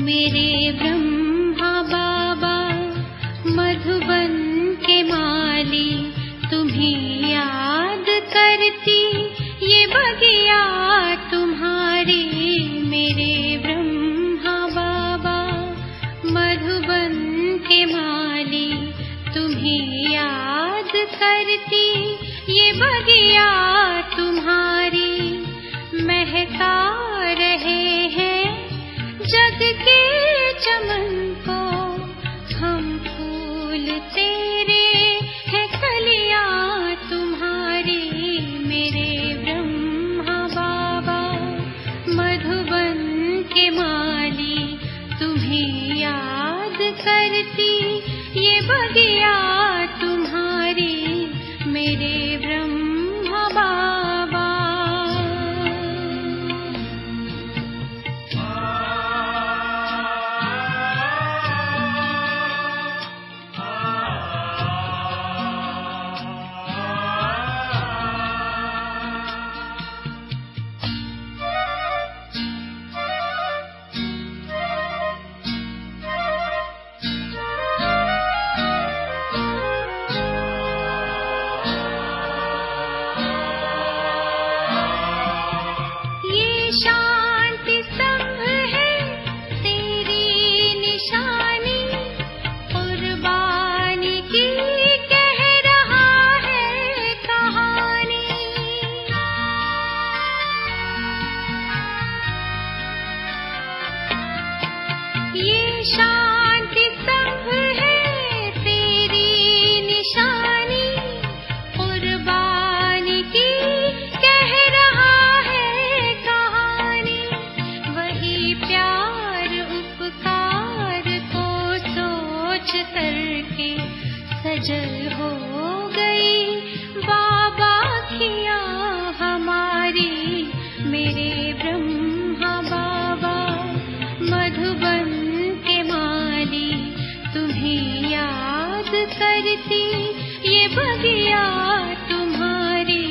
मेरे ब्रह्मा बाबा, मधुबन के माली तुम्हें याद करती, ये बगिया तुम्हारी मेरे ब्रह्मा बाबा, मधुबन के माली तुम्हें याद करती, ये बगिया तुम्हारी महका रहे हैं जग के चमन को, हम फूल तेरे हैं कलियां तुम्हारी मेरे ब्रह्मा बाबा, मधुबन के माली तुम्हें याद करती, ये बगिया तुम्हारी मेरे ब्रह्मा बाबा। सजल हो गई बाबा खिया हमारी मेरे ब्रह्मा बाबा, मधुबन के माली तुम्हें याद करती, ये बगिया तुम्हारी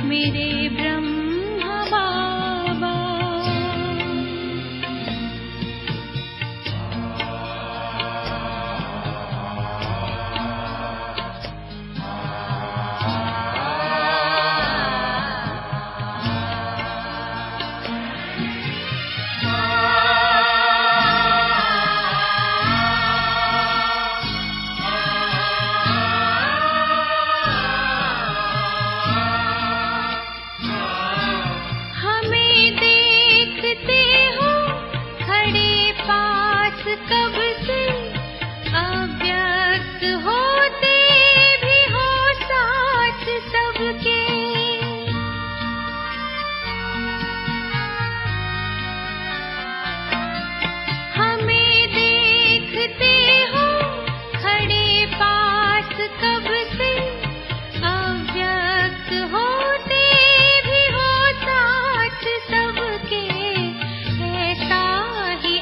मेरे ब्रह्मा बाबा। कब से अव्यक्त होते भी हो साथ सबके, हमें देखते हो खड़े पास कब से, अव्यक्त होते भी हो साथ सबके, ऐसा ही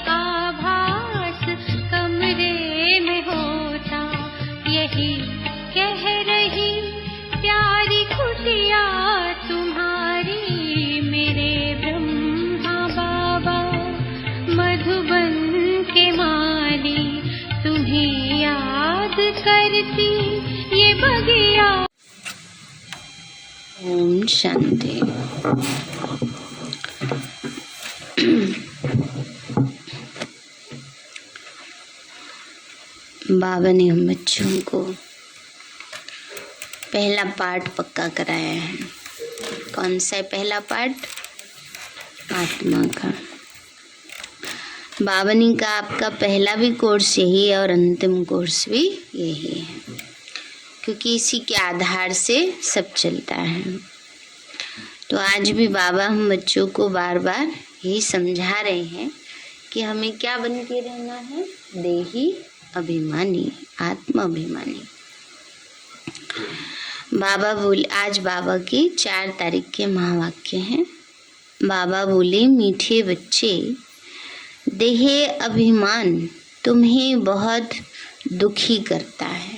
कमरे में होता यही कह रही प्यारी कुटिया तुम्हारी मेरे ब्रह्मा बाबा, मधुबन के माली तुम्हें याद करती, ये बगिया। ओम शांति। बाबा ने हम बच्चों को पहला पाठ पक्का कराया है। कौन सा है पहला पाठ? आत्मा का। बाबा ने कहा आपका पहला भी कोर्स यही है और अंतिम कोर्स भी यही है, क्योंकि इसी के आधार से सब चलता है। तो आज भी बाबा हम बच्चों को बार बार यही समझा रहे हैं कि हमें क्या बन के रहना है? देही अभिमानी, आत्मा अभिमानी। बाबा बोले, आज बाबा की 4 तारीख के महावाक्य हैं। बाबा बोले, मीठे बच्चे, देह अभिमान तुम्हें बहुत दुखी करता है।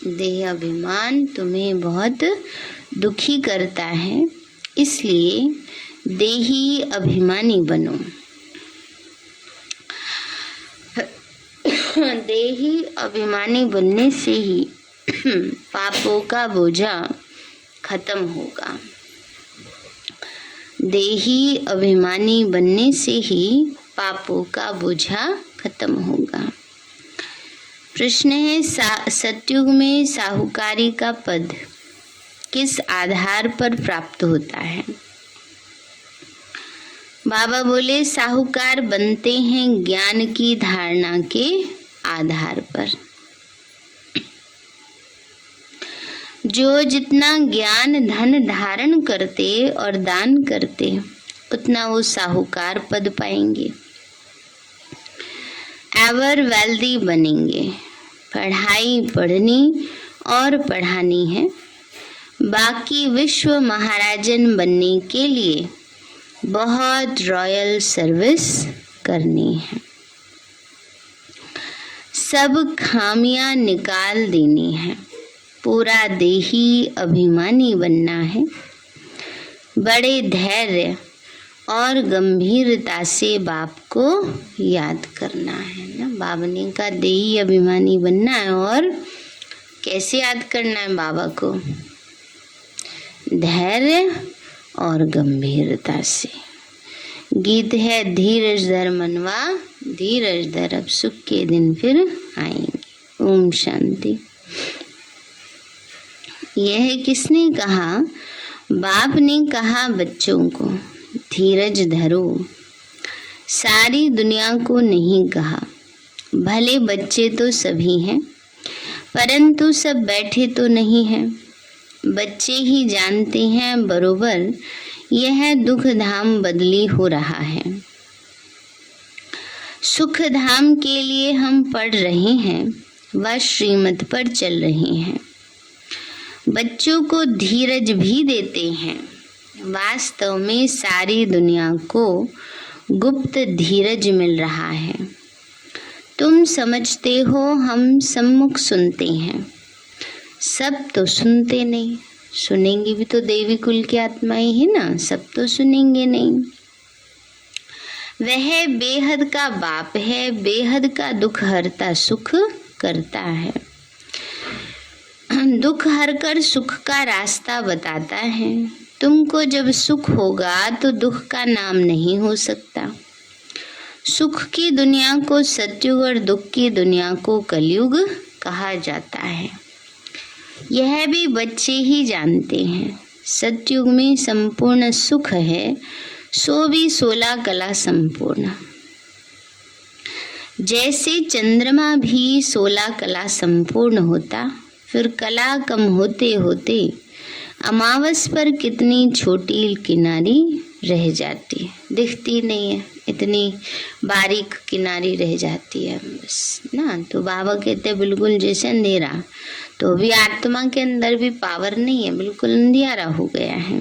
देह अभिमान तुम्हें बहुत दुखी करता है, इसलिए देही अभिमानी बनो। देही अभिमानी बनने से ही पापों का बोझा खत्म होगा। देही अभिमानी बनने से ही पापों का बोझा खत्म होगा। प्रश्न है, सतयुग में साहूकारी का पद किस आधार पर प्राप्त होता है? बाबा बोले, साहूकार बनते हैं ज्ञान की धारणा के आधार पर। जो जितना ज्ञान धन धारण करते और दान करते, उतना वो साहूकार पद पाएंगे, एवर वेल्दी बनेंगे। पढ़ाई पढ़नी और पढ़ानी है, बाकी विश्व महाराजन बनने के लिए बहुत रॉयल सर्विस करनी है। सब खामियां निकाल देनी है, पूरा देही अभिमानी बनना है। बड़े धैर्य और गंभीरता से बाप को याद करना है ना। बाबा ने कहा देही अभिमानी बनना है, और कैसे याद करना है बाबा को? धैर्य और गंभीरता से। गीत है, धीरज धर मनवा, धीरज धर, अब सुख के दिन फिर आएंगे। ओम शांति। यह किसने कहा? बाप ने कहा बच्चों को, धीरज धरो। सारी दुनिया को नहीं कहा। भले बच्चे तो सभी हैं, परंतु सब बैठे तो नहीं हैं। बच्चे ही जानते हैं बरोबर यह दुख धाम बदली हो रहा है। सुख धाम के लिए हम पढ़ रहे हैं, वह श्रीमत पर चल रहे हैं। बच्चों को धीरज भी देते हैं। वास्तव में सारी दुनिया को गुप्त धीरज मिल रहा है। तुम समझते हो हम सम्मुख सुनते हैं, सब तो सुनते नहीं। सुनेंगे भी तो देवी कुल की आत्माएं है ना, सब तो सुनेंगे नहीं। वह बेहद का बाप है, बेहद का दुख हरता सुख करता है। दुख हरकर सुख का रास्ता बताता है। तुमको जब सुख होगा तो दुख का नाम नहीं हो सकता। सुख की दुनिया को सतयुग और दुख की दुनिया को कलयुग कहा जाता है। यह भी बच्चे ही जानते हैं। सतयुग में संपूर्ण सुख है, सो भी 16 कला संपूर्ण। जैसे चंद्रमा भी 16 कला संपूर्ण होता, फिर कला कम होते होते अमावस पर कितनी छोटी किनारी रह जाती है, दिखती नहीं है, इतनी बारीक किनारी रह जाती है बस ना। तो बाबा कहते हैं बिल्कुल जैसे अंधेरा, तो भी आत्मा के अंदर भी पावर नहीं है, बिल्कुल अंधियारा हो गया है।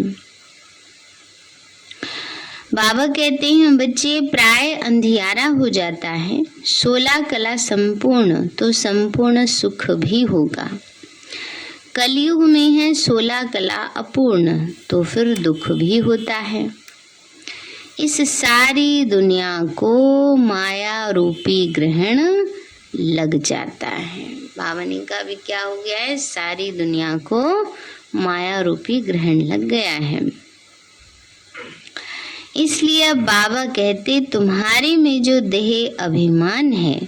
बाबा कहते हैं बच्चे प्राय अंधियारा हो जाता है, 16 कला संपूर्ण तो संपूर्ण सुख भी होगा। कलयुग में है 16 कला अपूर्ण, तो फिर दुख भी होता है। इस सारी दुनिया को माया रूपी ग्रहण लग जाता है। बाबा ने का भी क्या हो गया है? सारी दुनिया को माया रूपी ग्रहण लग गया है। इसलिए अब बाबा कहते तुम्हारे में जो देह अभिमान है,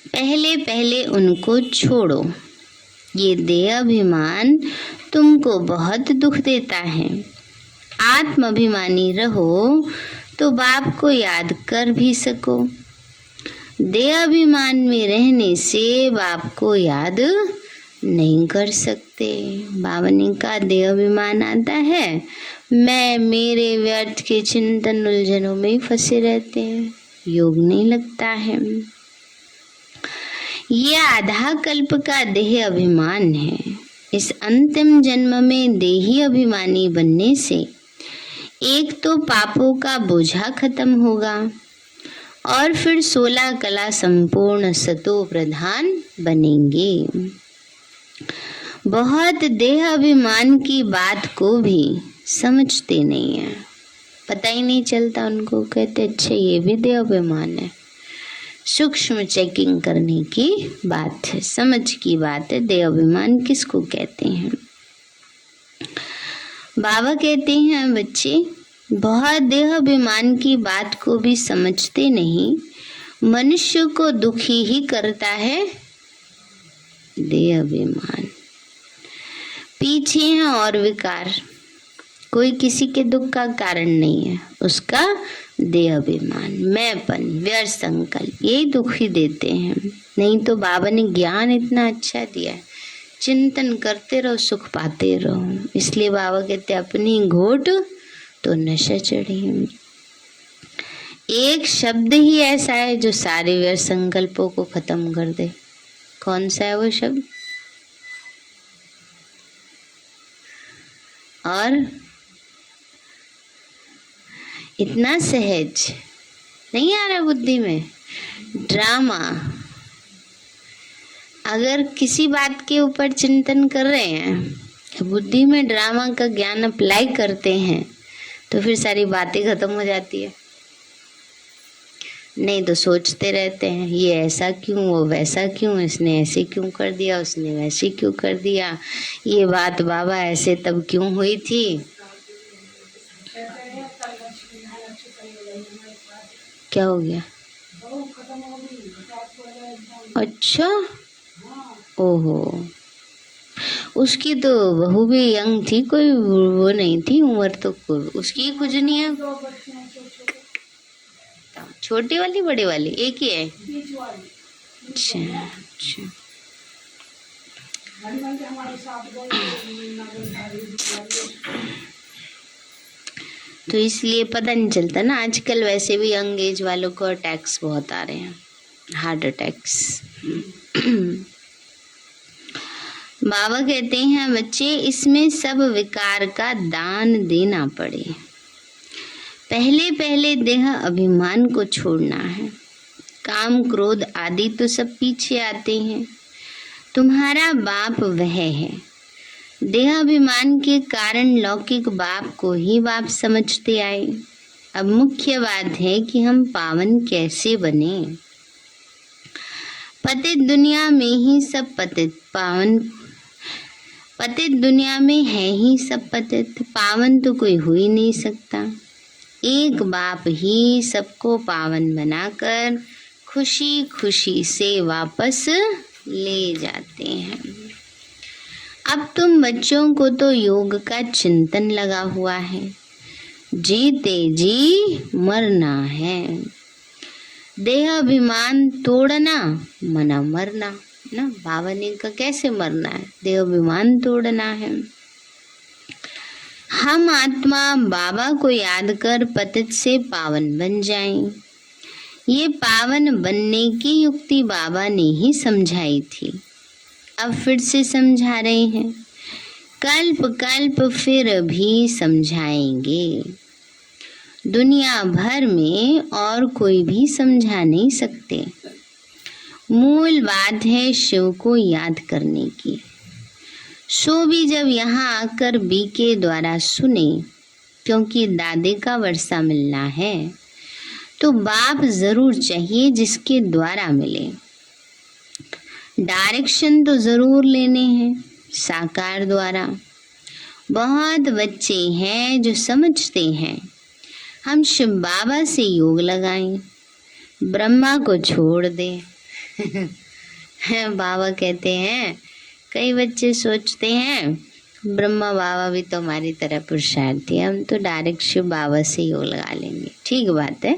पहले पहले उनको छोड़ो। ये देह अभिमान तुमको बहुत दुख देता है। आत्म अभिमानी रहो तो बाप को याद कर भी सको। देह अभिमान में रहने से बाप को याद नहीं कर सकते। बाबा ने कहा देह अभिमान आता है, मैं मेरे व्यर्थ के चिंतन उलझनों में फंसे रहते हैं, योग नहीं लगता है। ये आधा कल्प का देह अभिमान है। इस अंतिम जन्म में देही अभिमानी बनने से एक तो पापों का बोझा खत्म होगा, और फिर 16 कला संपूर्ण सतो प्रधान बनेंगे। बहुत देह अभिमान की बात को भी समझते नहीं है, पता ही नहीं चलता उनको। कहते अच्छा ये भी देह अभिमान है, सूक्ष्म चेकिंग करने की बात है, समझ की बात है। देह अभिमान किसको कहते हैं? बाबा कहते हैं बच्चे बहुत देह अभिमान की बात को भी समझते नहीं, मनुष्य को दुखी ही करता है देह अभिमान। पीछे हैं और विकार, कोई किसी के दुख का कारण नहीं है, उसका देह अभिमान, मैंपन, व्यर्थ संकल्प, यही दुख ही देते हैं। नहीं तो बाबा ने ज्ञान इतना अच्छा दिया है, चिंतन करते रहो सुख पाते रहो। इसलिए बाबा कहते अपनी घोट तो नशा चढ़ी। एक शब्द ही ऐसा है जो सारे व्यर्थ संकल्पों को खत्म कर दे। कौन सा है वो शब्द? और इतना सहज नहीं आ रहा बुद्धि में, ड्रामा। अगर किसी बात के ऊपर चिंतन कर रहे हैं, बुद्धि में ड्रामा का ज्ञान अप्लाई करते हैं, तो फिर सारी बातें खत्म हो जाती है। नहीं तो सोचते रहते हैं ये ऐसा क्यों, वो वैसा क्यों, इसने ऐसे क्यों कर दिया, उसने वैसे क्यों कर दिया, ये बात बाबा ऐसे तब क्यों हुई थी। क्या हो गया? अच्छा, ओहो, उसकी तो बहू भी यंग थी, कोई वो नहीं थी, उम्र तो उसकी कुछ नहीं है। छोटी वाली बड़ी वाली एक ही है? अच्छा अच्छा। तो इसलिए पता नहीं चलता ना। आजकल वैसे भी यंग एज वालों को अटैक्स बहुत आ रहे हैं, हार्ट अटैक्स। बाबा कहते हैं बच्चे इसमें सब विकार का दान देना पड़े। पहले पहले देह अभिमान को छोड़ना है। काम क्रोध आदि तो सब पीछे आते हैं। तुम्हारा बाप वह है। देह अभिमान के कारण लौकिक बाप को ही बाप समझते आए। अब मुख्य बात है कि हम पावन कैसे बने। पतित दुनिया में ही सब पतित, पावन पतित दुनिया में है ही सब पतित, पावन तो कोई हो ही नहीं सकता। एक बाप ही सबको पावन बनाकर खुशी खुशी से वापस ले जाते हैं। अब तुम बच्चों को तो योग का चिंतन लगा हुआ है, जीते जी मरना है। देह अभिमान तोड़ना मना मरना ना। बाबा ने कहा कैसे मरना है? देह अभिमान तोड़ना है। हम आत्मा बाबा को याद कर पतित से पावन बन जाएं। ये पावन बनने की युक्ति बाबा ने ही समझाई थी, अब फिर से समझा रहे हैं। कल्प कल्प फिर भी समझाएंगे। दुनिया भर में और कोई भी समझा नहीं सकते। मूल बात है शिव को याद करने की। सो भी जब यहाँ आकर बी के द्वारा सुने, क्योंकि दादे का वर्षा मिलना है, तो बाप जरूर चाहिए जिसके द्वारा मिले। डायरेक्शन तो जरूर लेने हैं साकार द्वारा। बहुत बच्चे हैं जो समझते हैं हम शिव बाबा से योग लगाएं, ब्रह्मा को छोड़ दें। बाबा कहते हैं कई बच्चे सोचते हैं ब्रह्मा बाबा भी तो हमारी तरह पुरुषार्थी है, हम तो डायरेक्ट शिव बाबा से योग लगा लेंगे। ठीक बात है,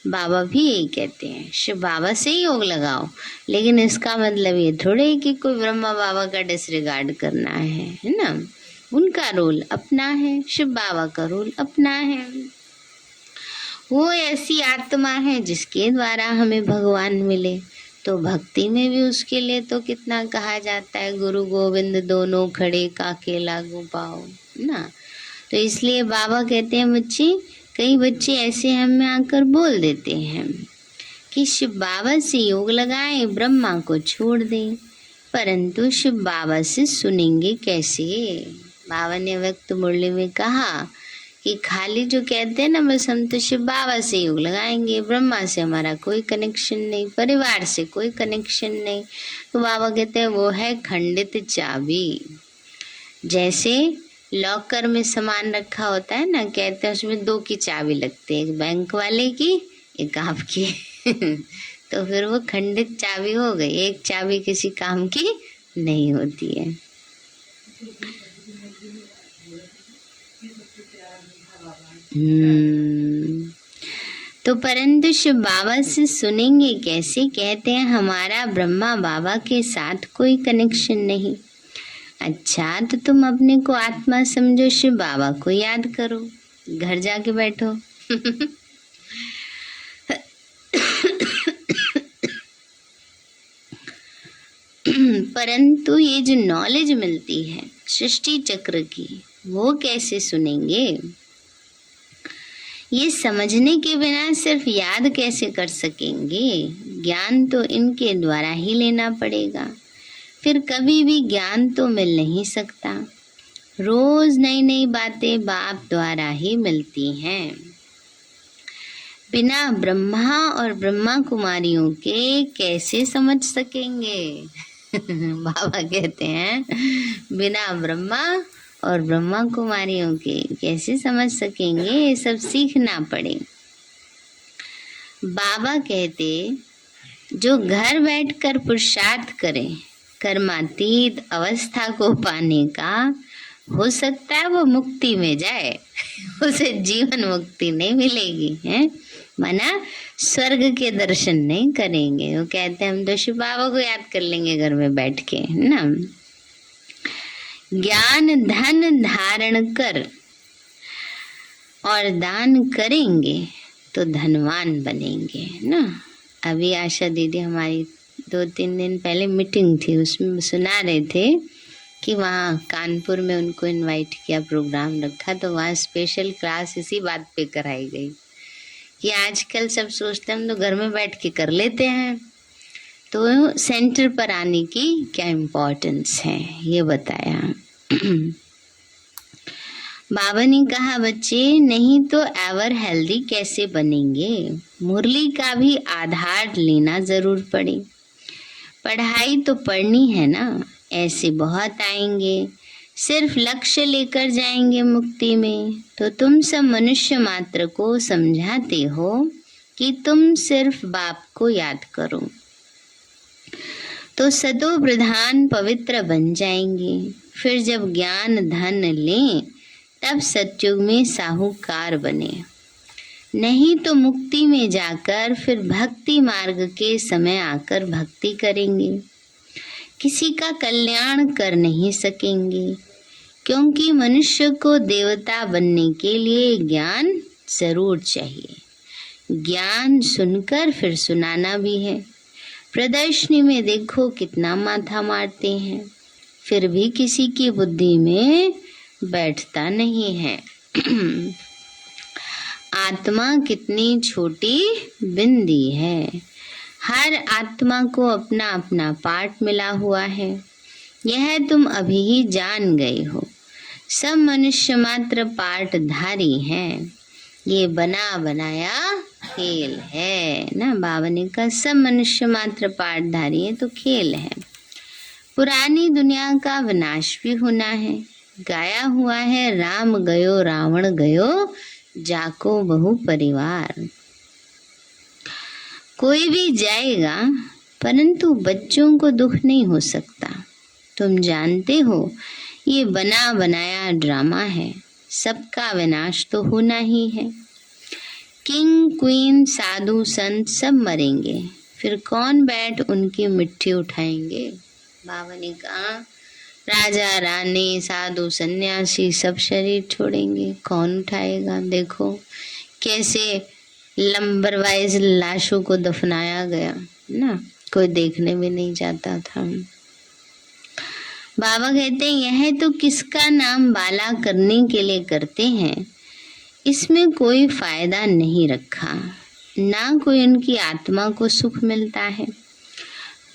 बाबा भी यही कहते हैं शिव बाबा से ही योग लगाओ, लेकिन इसका मतलब ये थोड़े कि कोई ब्रह्मा बाबा का डिसरिगार्ड करना है ना। उनका रोल अपना है, शिव बाबा का रोल अपना है। वो ऐसी आत्मा है जिसके द्वारा हमें भगवान मिले, तो भक्ति में भी उसके लिए तो कितना कहा जाता है, गुरु गोविंद दोनों खड़े काके लागू पाओ ना। तो इसलिए बाबा कहते हैं बच्चे, कई बच्चे ऐसे हमें आकर बोल देते हैं कि शिव बाबा से योग लगाएं, ब्रह्मा को छोड़ दें, परंतु शिव बाबा से सुनेंगे कैसे। बाबा ने व्यक्त मुरली में कहा कि खाली जो कहते हैं ना बस हम तो शिव बाबा से योग लगाएंगे, ब्रह्मा से हमारा कोई कनेक्शन नहीं, परिवार से कोई कनेक्शन नहीं। तो बाबा कहते हैं वो है खंडित चाबी। जैसे लॉकर में सामान रखा होता है ना, कहते हैं उसमें 2 की चाबी लगती है, एक बैंक वाले की, एक आपकी। तो फिर वो खंडित चाबी हो गई, एक चाबी किसी काम की नहीं होती है। तो परंतु शिव बाबा से सुनेंगे कैसे? कहते हैं हमारा ब्रह्मा बाबा के साथ कोई कनेक्शन नहीं। अच्छा, तो तुम अपने को आत्मा समझो, शिव बाबा को याद करो, घर जाके बैठो। परंतु ये जो नॉलेज मिलती है सृष्टि चक्र की, वो कैसे सुनेंगे? ये समझने के बिना सिर्फ याद कैसे कर सकेंगे? ज्ञान तो इनके द्वारा ही लेना पड़ेगा, फिर कभी भी ज्ञान तो मिल नहीं सकता। रोज नई नई बातें बाप द्वारा ही मिलती हैं। बिना ब्रह्मा और ब्रह्मा कुमारियों के कैसे समझ सकेंगे? बाबा कहते हैं बिना ब्रह्मा और ब्रह्मा कुमारियों के कैसे समझ सकेंगे, ये सब सीखना पड़े। बाबा कहते जो घर बैठकर पुरुषार्थ करे, कर्मातीत अवस्था को पाने का, हो सकता है वो मुक्ति में जाए, उसे जीवन मुक्ति नहीं मिलेगी, है माना स्वर्ग के दर्शन नहीं करेंगे। वो कहते हैं हम तो शिव बाबा को याद कर लेंगे घर में बैठ के, है ना। ज्ञान धन धारण कर और दान करेंगे तो धनवान बनेंगे, है ना। अभी आशा दीदी हमारी 2-3 दिन पहले मीटिंग थी, उसमें सुना रहे थे कि वहाँ कानपुर में उनको इनवाइट किया, प्रोग्राम रखा, तो वहाँ स्पेशल क्लास इसी बात पे कराई गई कि आजकल सब सोचते हैं हम तो घर में बैठ के कर लेते हैं, तो सेंटर पर आने की क्या इम्पोर्टेंस है ये बताया। बाबा ने कहा बच्चे नहीं तो एवर हेल्दी कैसे बनेंगे? मुरली का भी आधार लेना जरूर पड़े। पढ़ाई तो पढ़नी है ना, ऐसे बहुत आएंगे, सिर्फ लक्ष्य लेकर जाएंगे मुक्ति में। तो तुम सब मनुष्य मात्र को समझाते हो कि तुम सिर्फ बाप को याद करो, तो सतो प्रधान पवित्र बन जाएंगे। फिर जब ज्ञान धन लें तब सतयुग में साहूकार बने, नहीं तो मुक्ति में जाकर फिर भक्ति मार्ग के समय आकर भक्ति करेंगे, किसी का कल्याण कर नहीं सकेंगे, क्योंकि मनुष्य को देवता बनने के लिए ज्ञान जरूर चाहिए। ज्ञान सुनकर फिर सुनाना भी है। प्रदर्शनी में देखो कितना माथा मारते हैं, फिर भी किसी की बुद्धि में बैठता नहीं है। आत्मा कितनी छोटी बिंदी है, हर आत्मा को अपना अपना पार्ट मिला हुआ है, यह तुम अभी ही जान गए हो। सब मनुष्य मात्र पार्टधारी हैं, ये बना बनाया खेल है ना। बाबा ने कहा सब मनुष्य मात्र पार्टधारी है तो खेल है। पुरानी दुनिया का विनाश भी होना है, गाया हुआ है राम गयो रावण गयो जाको बहु परिवार। कोई भी जाएगा परंतु बच्चों को दुख नहीं हो सकता। तुम जानते हो ये बना बनाया ड्रामा है, सबका विनाश तो होना ही है। किंग क्वीन साधु संत सब मरेंगे, फिर कौन बैठ उनकी मिट्टी उठाएंगे? बाबा ने कहा राजा रानी साधु सन्यासी सब शरीर छोड़ेंगे, कौन उठाएगा? देखो कैसे लंबर वाइज लाशों को दफनाया गया ना, कोई देखने भी नहीं जाता था। बाबा कहते हैं यह तो किसका नाम बाला करने के लिए करते हैं, इसमें कोई फायदा नहीं रखा, ना कोई उनकी आत्मा को सुख मिलता है।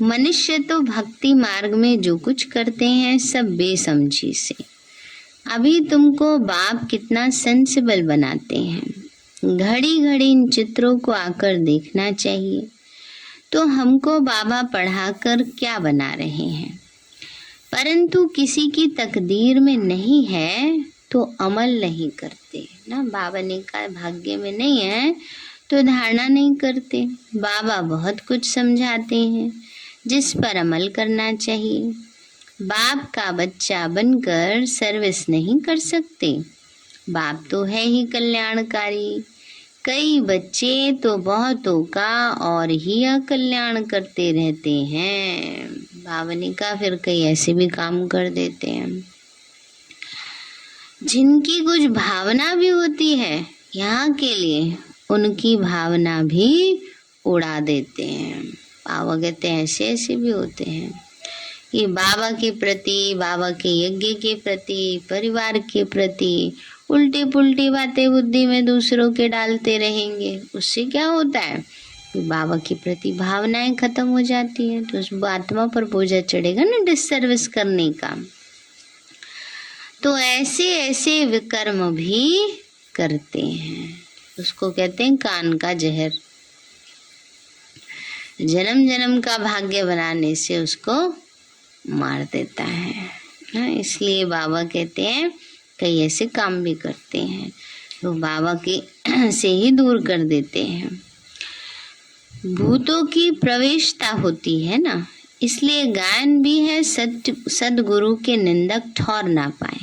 मनुष्य तो भक्ति मार्ग में जो कुछ करते हैं सब बेसमझी से। अभी तुमको बाप कितना सेंसिबल बनाते हैं। घड़ी घड़ी इन चित्रों को आकर देखना चाहिए। तो हमको बाबा पढ़ाकर क्या बना रहे हैं, परंतु किसी की तकदीर में नहीं है तो अमल नहीं करते ना। बाबा ने कहा भाग्य में नहीं है तो धारणा नहीं करते। बाबा बहुत कुछ समझाते हैं जिस पर अमल करना चाहिए। बाप का बच्चा बनकर सर्विस नहीं कर सकते। बाप तो है ही कल्याणकारी। कई बच्चे तो बहुतों का और ही अकल्याण करते रहते हैं। बाबा ने कहा फिर कई ऐसे भी काम कर देते हैं जिनकी कुछ भावना भी होती है यहाँ के लिए, उनकी भावना भी उड़ा देते हैं। बाबा कहते हैं ऐसे ऐसे भी होते हैं कि बाबा के प्रति, बाबा के यज्ञ के प्रति, परिवार के प्रति उल्टी पुल्टी बातें बुद्धि में दूसरों के डालते रहेंगे। उससे क्या होता है कि बाबा के प्रति भावनाएं खत्म हो जाती हैं, तो उस आत्मा पर बोझा चढ़ेगा ना डिससर्विस करने का। तो ऐसे ऐसे विकर्म भी करते हैं। उसको कहते हैं कान का जहर। जन्म जन्म का भाग्य बनाने से उसको मार देता है ना। इसलिए बाबा कहते हैं कई ऐसे काम भी करते हैं तो बाबा के से ही दूर कर देते हैं। भूतों की प्रवेशता होती है ना, इसलिए गायन भी है सदगुरु के निंदक ठौर ना पाए।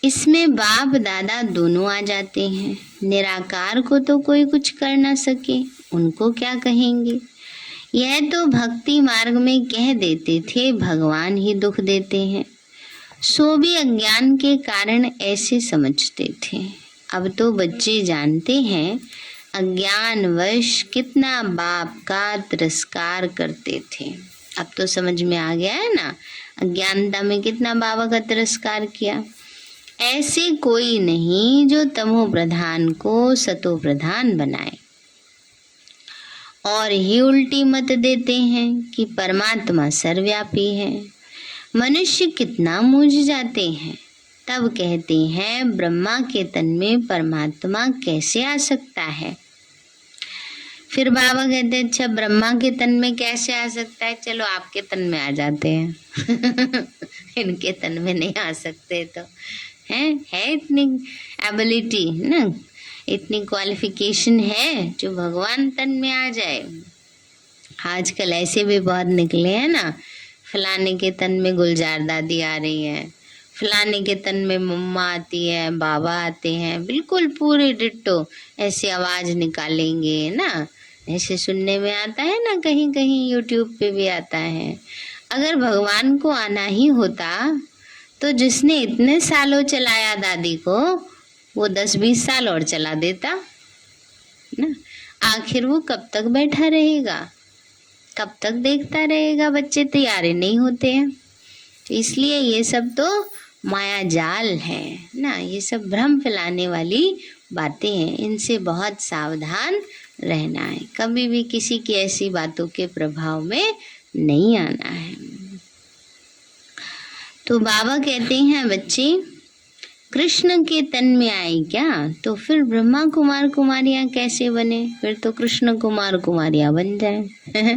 इसमें बाप दादा दोनों आ जाते हैं। निराकार को तो कोई कुछ कर ना सके, उनको क्या कहेंगे। यह तो भक्ति मार्ग में कह देते थे भगवान ही दुख देते हैं, सो भी अज्ञान के कारण ऐसे समझते थे। अब तो बच्चे जानते हैं अज्ञानवश कितना बाप का तिरस्कार करते थे। अब तो समझ में आ गया है ना, अज्ञानता में कितना बाबा का तिरस्कार किया। ऐसे कोई नहीं जो तमो प्रधान को सतो प्रधान बनाए। और ही उल्टी मत देते हैं कि परमात्मा सर्वव्यापी है। मनुष्य कितना मूझ जाते हैं, तब कहते हैं ब्रह्मा के तन में परमात्मा कैसे आ सकता है। फिर बाबा कहते हैं अच्छा ब्रह्मा के तन में कैसे आ सकता है, चलो आपके तन में आ जाते हैं इनके तन में नहीं आ सकते तो है इतनी एबिलिटी ना, इतनी क्वालिफिकेशन है जो भगवान तन में आ जाए। आजकल ऐसे भी बहुत निकले हैं ना, फलाने के तन में गुलजार दादी आ रही है, फलाने के तन में मम्मा आती है, बाबा आते हैं, बिल्कुल पूरे डिट्टो ऐसे आवाज निकालेंगे ना। ऐसे सुनने में आता है ना, कहीं कहीं यूट्यूब पे भी आता है। अगर भगवान को आना ही होता तो जिसने इतने सालों चलाया दादी को, वो 10-20 साल और चला देता ना। आखिर वो कब तक बैठा रहेगा, कब तक देखता रहेगा। बच्चे तैयार नहीं होते हैं। तो इसलिए ये सब तो माया जाल है ना, ये सब भ्रम फैलाने वाली बातें हैं। इनसे बहुत सावधान रहना है, कभी भी किसी की ऐसी बातों के प्रभाव में नहीं आना है। तो बाबा कहते हैं बच्चे कृष्ण के तन में आए क्या, तो फिर ब्रह्मा कुमार कुमारियां कैसे बने, फिर तो कृष्ण कुमार कुमारियां बन जाए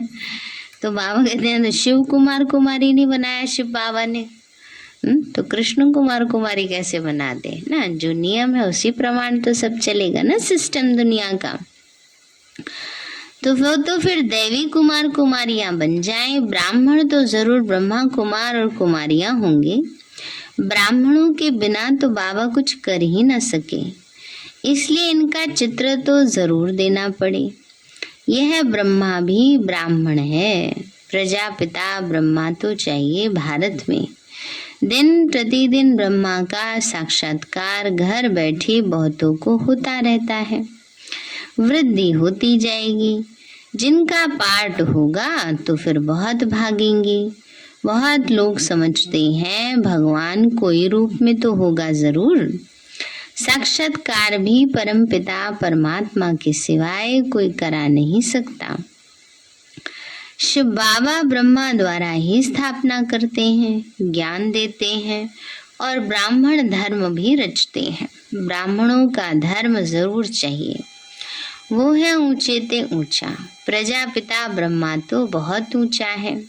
तो बाबा कहते हैं तो शिव कुमार कुमारी नहीं बनाया शिव बाबा ने, तो कृष्ण कुमार कुमारी कैसे बना दे ना। जो नियम है उसी प्रमाण तो सब चलेगा ना, सिस्टम दुनिया का। तो वो तो फिर देवी कुमार कुमारियां बन जाएं। ब्राह्मण तो जरूर ब्रह्मा कुमार और कुमारियां होंगे। ब्राह्मणों के बिना तो बाबा कुछ कर ही न सके, इसलिए इनका चित्र तो जरूर देना पड़े। यह ब्रह्मा भी ब्राह्मण है। प्रजापिता ब्रह्मा तो चाहिए भारत में। दिन प्रतिदिन ब्रह्मा का साक्षात्कार घर बैठे बहुतों को होता रहता है। वृद्धि होती जाएगी। जिनका पाठ होगा तो फिर बहुत भागेंगे। बहुत लोग समझते हैं भगवान कोई रूप में तो होगा जरूर। साक्षात्कार भी परमपिता परमात्मा के सिवाय कोई करा नहीं सकता। शिव बाबा ब्रह्मा द्वारा ही स्थापना करते हैं, ज्ञान देते हैं और ब्राह्मण धर्म भी रचते हैं। ब्राह्मणों का धर्म जरूर चाहिए, वो है ऊंचे ते ऊंचा। प्रजापिता ब्रह्मा तो बहुत ऊंचा है,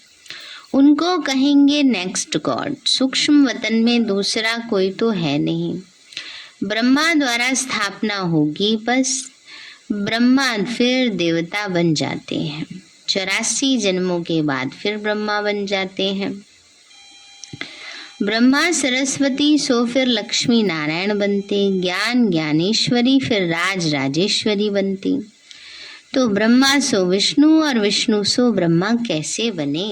उनको कहेंगे नेक्स्ट गॉड। सूक्ष्म वतन में दूसरा कोई तो है नहीं। ब्रह्मा द्वारा स्थापना होगी, बस ब्रह्मा फिर देवता बन जाते हैं। 84 जन्मों के बाद फिर ब्रह्मा बन जाते हैं। ब्रह्मा सरस्वती सो फिर लक्ष्मी नारायण बनते, ज्ञान ज्ञानेश्वरी फिर राज राजेश्वरी बनती। तो ब्रह्मा सो विष्णु और विष्णु सो ब्रह्मा कैसे बने?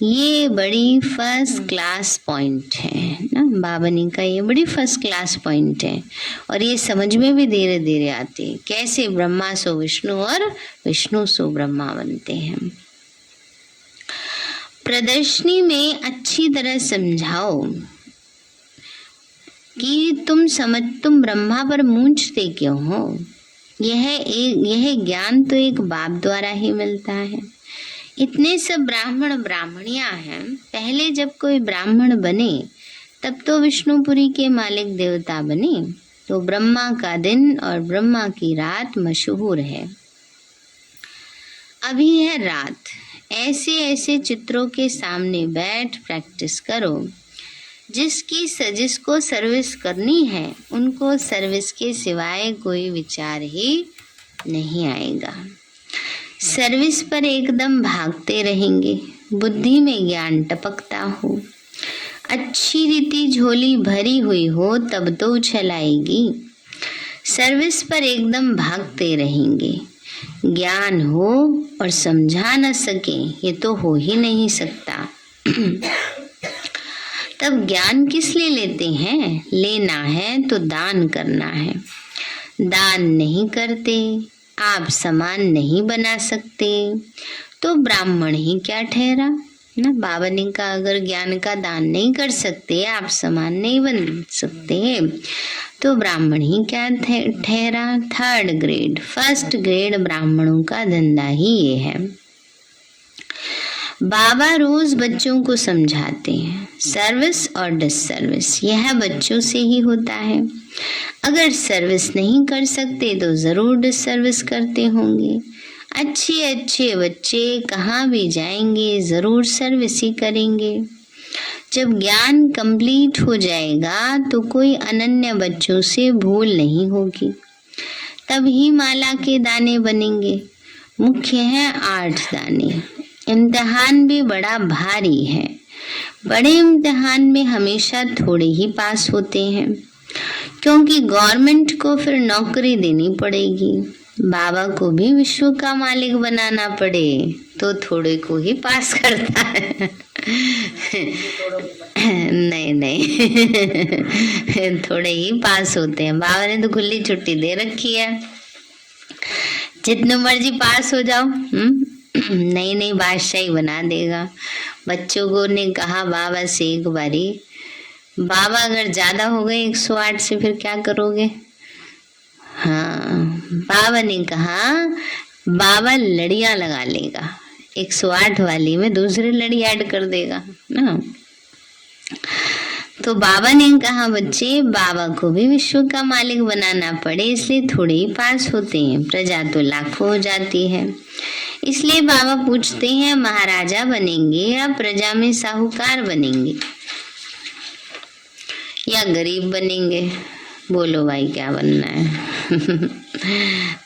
ये बड़ी फर्स्ट क्लास पॉइंट है ना बाबनी का, ये बड़ी फर्स्ट क्लास पॉइंट है और ये समझ में भी धीरे धीरे आते कैसे ब्रह्मा सो विष्णु और विष्णु सो ब्रह्मा बनते हैं। प्रदर्शनी में अच्छी तरह समझाओ कि तुम ब्रह्मा पर मूंझते क्यों हो। यह ज्ञान तो एक बाप द्वारा ही मिलता है। इतने सब ब्राह्मण ब्राह्मणियां हैं, पहले जब कोई ब्राह्मण बने तब तो विष्णुपुरी के मालिक देवता बने। तो ब्रह्मा का दिन और ब्रह्मा की रात मशहूर है। अभी है रात, ऐसे ऐसे चित्रों के सामने बैठ प्रैक्टिस करो। जिसको सर्विस करनी है उनको सर्विस के सिवाय कोई विचार ही नहीं आएगा। सर्विस पर एकदम भागते रहेंगे, बुद्धि में ज्ञान टपकता हो, अच्छी रीति झोली भरी हुई हो तब तो उछल आएगी। सर्विस पर एकदम भागते रहेंगे, ज्ञान हो और समझा न सके ये तो हो ही नहीं सकता। तब ज्ञान किस लिए लेते हैं? लेना है तो दान करना है। दान नहीं करते, आप समान नहीं बना सकते तो ब्राह्मण ही क्या ठहरा ना। बाबनी का अगर ज्ञान का दान नहीं कर सकते, आप समान नहीं बन सकते तो ब्राह्मण ही क्या ठहरा। 3rd ग्रेड 1st ग्रेड ब्राह्मणों का धंधा ही ये है। बाबा रोज बच्चों को समझाते हैं सर्विस और डिससर्विस यह बच्चों से ही होता है। अगर सर्विस नहीं कर सकते तो जरूर डिससर्विस करते होंगे। अच्छे अच्छे बच्चे कहाँ भी जाएंगे जरूर सर्विस ही करेंगे। जब ज्ञान कंप्लीट हो जाएगा तो कोई अनन्य बच्चों से भूल नहीं होगी, तभी माला के दाने बनेंगे। मुख्य है 8 दाने। इम्तिहान भी बड़ा भारी है। बड़े इम्तिहान में हमेशा थोड़े ही पास होते हैं, क्योंकि गवर्नमेंट को फिर नौकरी देनी पड़ेगी। बाबा को भी विश्व का मालिक बनाना पड़े तो थोड़े को ही पास करता है। नहीं थोड़े ही पास होते हैं। बाबा ने तो खुली छुट्टी दे रखी है, जितने मर्जी पास हो जाओ। नहीं बादशाही बना देगा। बच्चों को ने कहा बाबा से एक बारी, बाबा अगर ज्यादा हो गए 108 से फिर क्या करोगे? हाँ, बाबा ने कहा बाबा लड़ियां लगा लेगा, 108 वाली में दूसरी लड़ी ऐड कर देगा ना। तो बाबा ने कहा बच्चे बाबा को भी विश्व का मालिक बनाना पड़े, इसलिए थोड़े ही पास होते हैं, प्रजा तो लाखों हो जाती है। इसलिए बाबा पूछते हैं महाराजा बनेंगे या प्रजा में साहूकार बनेंगे या गरीब बनेंगे? बोलो भाई क्या बनना है?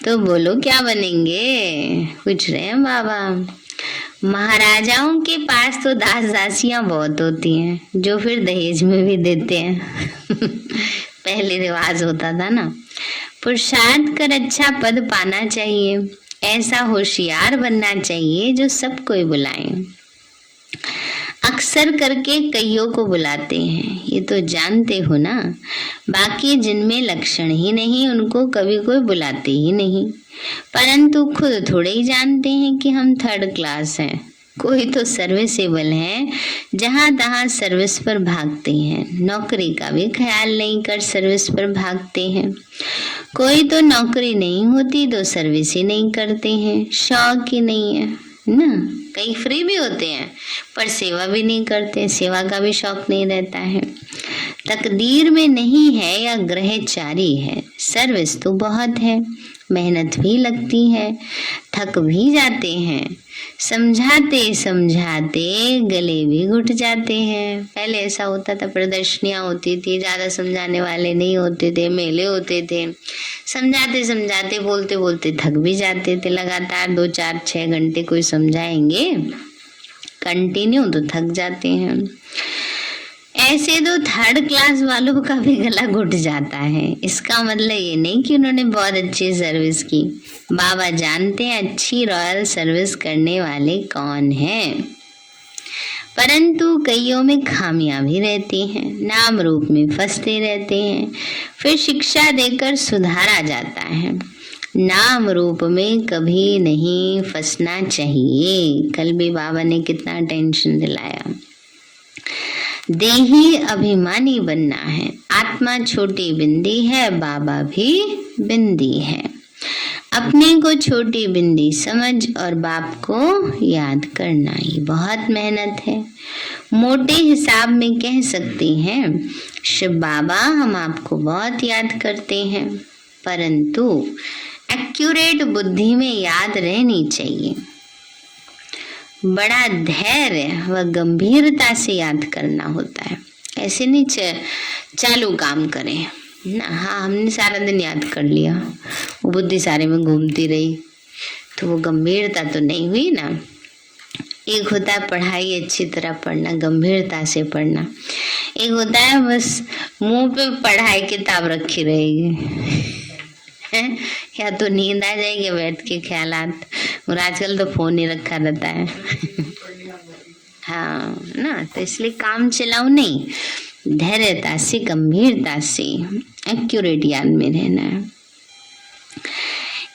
तो बोलो क्या बनेंगे, पूछ रहे हैं बाबा। महाराजाओं के पास तो दास दासियां बहुत होती हैं जो फिर दहेज में भी देते हैं। पहले रिवाज होता था ना। पुरुषार्थ कर अच्छा पद पाना चाहिए, ऐसा होशियार बनना चाहिए जो सब कोई बुलाए। अक्सर करके कईयों को बुलाते हैं, ये तो जानते हो ना। बाकी जिनमें लक्षण ही नहीं उनको कभी कोई बुलाते ही नहीं, परंतु खुद थोड़े ही जानते हैं कि हम 3rd क्लास हैं। कोई तो सर्विसेबल है, जहां तहां सर्विस पर भागते हैं, नौकरी का भी ख्याल नहीं कर सर्विस पर भागते हैं। कोई तो नौकरी नहीं होती तो सर्विस ही नहीं करते हैं, शौक ही नहीं है ना। कई फ्री भी होते हैं पर सेवा भी नहीं करते, सेवा का भी शौक नहीं रहता है। तकदीर में नहीं है या ग्रहचारी है, सर्विस तो बहुत है, मेहनत भी लगती है, थक भी जाते हैं, समझाते समझाते गले भी घुट जाते हैं। पहले ऐसा होता था, प्रदर्शनियां होती थी, ज्यादा समझाने वाले नहीं होते थे, मेले होते थे, समझाते समझाते बोलते बोलते थक भी जाते थे। लगातार 2 4 6 घंटे कोई समझाएंगे कंटिन्यू तो थक जाते हैं। ऐसे तो 3rd क्लास वालों का भी गला घुट जाता है। इसका मतलब ये नहीं कि उन्होंने बहुत अच्छी सर्विस की। बाबा जानते हैं अच्छी रॉयल सर्विस करने वाले कौन हैं, परंतु कईयों में खामियां भी रहती हैं, नाम रूप में फंसते रहते हैं। फिर शिक्षा देकर सुधारा जाता है। नाम रूप में कभी नहीं फंसना चाहिए। कल भी बाबा ने कितना टेंशन दिलाया। देही अभिमानी बनना है। आत्मा छोटी बिंदी है, बाबा भी बिंदी है। अपने को छोटी बिंदी समझ और बाप को याद करना ही बहुत मेहनत है। मोटे हिसाब में कह सकते हैं शिव बाबा हम आपको बहुत याद करते हैं, परंतु एक्यूरेट बुद्धि में याद रहनी चाहिए। बड़ा धैर्य व गंभीरता से याद करना होता है। ऐसे नहीं चालू काम करें ना, हाँ हमने सारा दिन याद कर लिया, वो बुद्धि सारे में घूमती रही, तो वो गंभीरता तो नहीं हुई ना। एक होता है पढ़ाई अच्छी तरह पढ़ना, गंभीरता से पढ़ना। एक होता है बस मुंह पे पढ़ाई किताब रखी रहेगी या तो नींद आ जाएगी बैठ के ख्यालात, और आजकल तो फोन ही रखा रहता है हाँ ना। तो इसलिए काम चलाओ नहीं, धैर्यता से गंभीरता से एक्यूरेट याद में रहना है।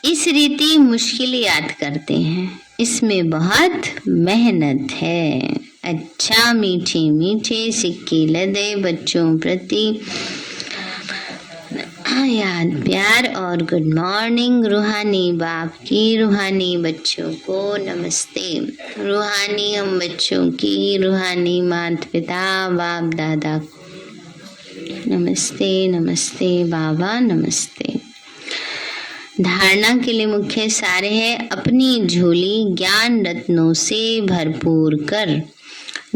इस रीति मुश्किल याद करते हैं, इसमें बहुत मेहनत है। अच्छा मीठे मीठे सिक्के लदे बच्चों प्रति याद प्यार और गुड मॉर्निंग। रूहानी बाप की रूहानी बच्चों को नमस्ते। रूहानी हम बच्चों की रूहानी माता पिता बाप दादा नमस्ते। नमस्ते बाबा नमस्ते। धारणा के लिए मुख्य सारे है, अपनी झोली ज्ञान रत्नों से भरपूर कर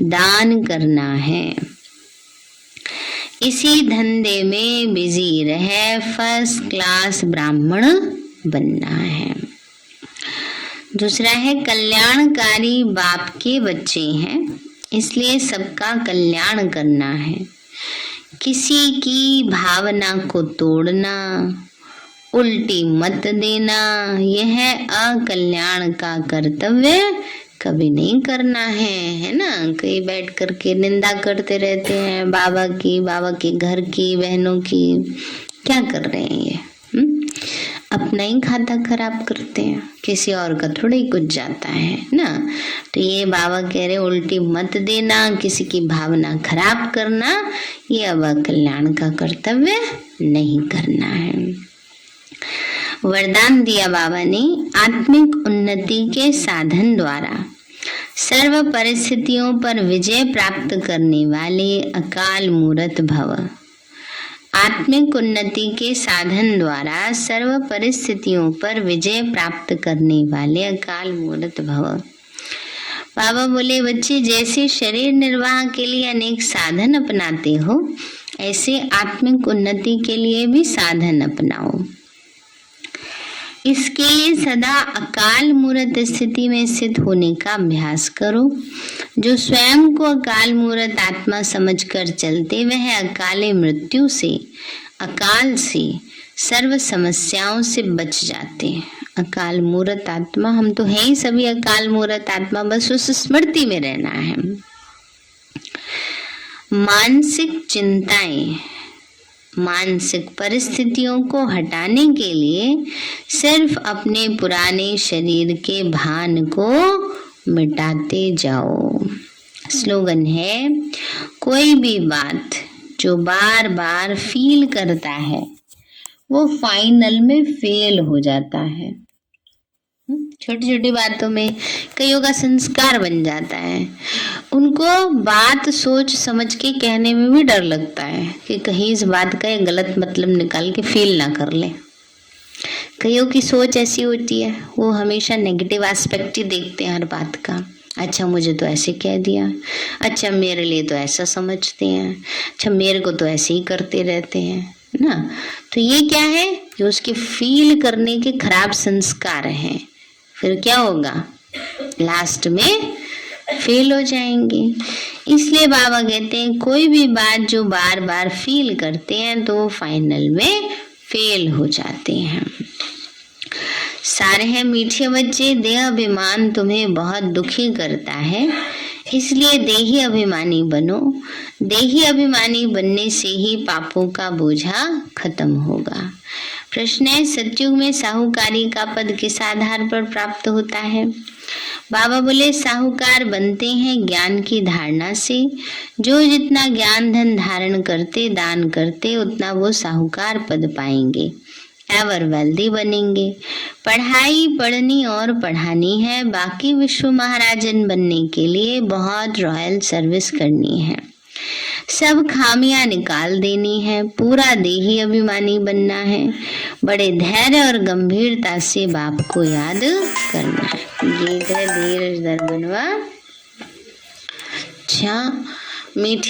दान करना है। इसी धंधे में बिजी रहे, फर्स्ट क्लास ब्राह्मण बनना है। दूसरा है कल्याणकारी बाप के बच्चे हैं, इसलिए सबका कल्याण करना है। किसी की भावना को तोड़ना, उल्टी मत देना, यह अकल्याण का कर्तव्य कभी नहीं करना है ना। कहीं बैठ करके निंदा करते रहते हैं बाबा की, बाबा के घर की, बहनों की। क्या कर रहे हैं ये? अपना ही खाता खराब करते हैं, किसी और का थोड़ा ही कुछ जाता है ना। तो ये बाबा कह रहे उल्टी मत देना, किसी की भावना खराब करना, ये अब कल्याण का कर्तव्य नहीं करना है। वरदान दिया बाबा ने, आत्मिक उन्नति के साधन द्वारा सर्व परिस्थितियों पर विजय प्राप्त करने वाले अकाल मूरत भव। आत्मिक उन्नति के साधन द्वारा सर्व परिस्थितियों पर विजय प्राप्त करने वाले अकाल मूरत भव। बाबा बोले बच्चे जैसे शरीर निर्वाह के लिए अनेक साधन अपनाते हो, ऐसे आत्मिक उन्नति के लिए भी साधन अपनाओ। इसके लिए सदा अकाल मूरत स्थिति में स्थित होने का अभ्यास करो। जो स्वयं को अकाल मूरत आत्मा समझकर चलते वह अकाले मृत्यु से, अकाल से, सर्व समस्याओं से बच जाते हैं। अकाल मूरत आत्मा हम तो है ही सभी अकाल मूरत आत्मा, बस उस स्मृति में रहना है। मानसिक चिंताएं, मानसिक परिस्थितियों को हटाने के लिए सिर्फ अपने पुराने शरीर के भान को मिटाते जाओ। स्लोगन है, कोई भी बात जो बार बार फील करता है वो फाइनल में फेल हो जाता है। छोटी छोटी बातों में कईयों का संस्कार बन जाता है। उनको बात सोच समझ के कहने में भी डर लगता है कि कहीं इस बात का एक गलत मतलब निकाल के फील ना कर ले। कईयों की सोच ऐसी होती है, वो हमेशा नेगेटिव एस्पेक्ट ही देखते हैं हर बात का। अच्छा मुझे तो ऐसे कह दिया, अच्छा मेरे लिए तो ऐसा समझते हैं, अच्छा मेरे को तो ऐसे ही करते रहते हैं ना। तो ये क्या है कि उसके फील करने के खराब संस्कार हैं। फिर क्या होगा, लास्ट में फेल हो जाएंगे। इसलिए बाबा कहते हैं कोई भी बात जो बार बार फील करते हैं तो फाइनल में फेल हो जाते हैं। सारे हैं मीठे बच्चे, देह अभिमान तुम्हें बहुत दुखी करता है, इसलिए देही अभिमानी बनो। देही अभिमानी बनने से ही पापों का बोझा खत्म होगा। प्रश्न है, सतयुग में साहूकारी का पद किस आधार पर प्राप्त होता है? बाबा बोले साहूकार बनते हैं ज्ञान की धारणा से। जो जितना ज्ञान धन धारण करते दान करते उतना वो साहूकार पद पाएंगे, एवर वेल्दी बनेंगे। पढ़ाई पढ़नी और पढ़ानी है, बाकी विश्व महाराजन बनने के लिए बहुत रॉयल सर्विस करनी है, सब खामियां निकाल देनी है, पूरा देही अभिमानी बनना है, बड़े धैर्य और गंभीरता से बाप को याद करना है। गीत है धीरज दर बनवा। अच्छा मीठे